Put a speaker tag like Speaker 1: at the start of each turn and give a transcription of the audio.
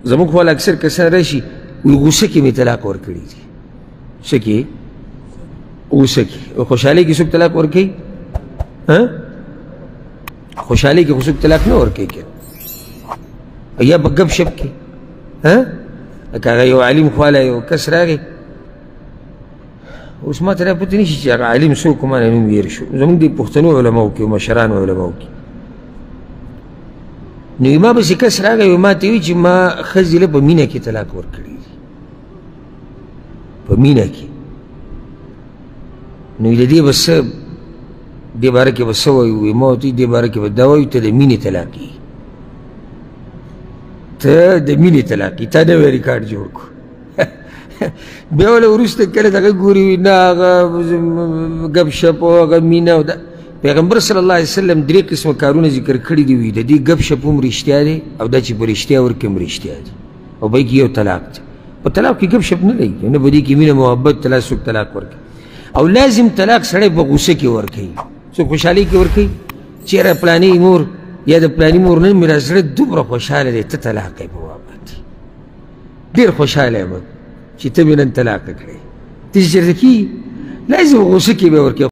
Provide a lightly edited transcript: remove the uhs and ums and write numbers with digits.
Speaker 1: زموږ خو اکثر کسان راشي وایي غوسه کې مې طلاق ورکړي دي. څه کې؟ غوسه کې. خوشحالۍ کې څوک طلاق ورکوي؟ خوشحالۍ کې خو څوک طلاق نه ورکوي که یا په ګپ شپ کې. لکه هغه یو عالم خواله یو کس راغی، اوس ما ته دا پته نه شي چې هغه عالم څوک و، ما نه نوم هېر شو، زموږ د پښتنو علماو کې مشرانو علماو کې. نو ما پسې کس راغی ما ته وایي چې ما ښځې له په مینه کې طلاق ورکړي دي، په مینه کې. نو د دې به څه دې باره کې به څه وایو؟ ما ورته دې باره کې به دا وایو ته د مینې طلاق یې، ته د مینې طلاق یې، تا نوی ریکارډ جوړ کړو. بیا وله وروسته کله دغه ګوري نه هغه ګپ شپ او هغه مینه او دا. پیغمبر صلی الله علیه وسلم درې قسمه کارونه ذکر کړي دي، وي د دې ګپ شپ هم رښتیا دی او دا چې په رښتیا ورکړي هم رښتیا دي، او بلکې یو طلاق دی. په طلاق کې ګپ شپ نه لګي، نه په دې کې مینه محبت طلاق څوک طلاق ورکوي. او لازم طلاق سړی په غوسه کې ورکوي، څوک خوشحالۍ کې ورکوي. چېرې پلانې مور یا د پلانې مور نن مې را زړه دومره خوشحاله دی ته طلاق یې په ما باندې، ډېر خوشحاله یم چې ته مې نن طلاق کړې. ته چې چېرته کېږي لازم غوسه کې به ورکوي.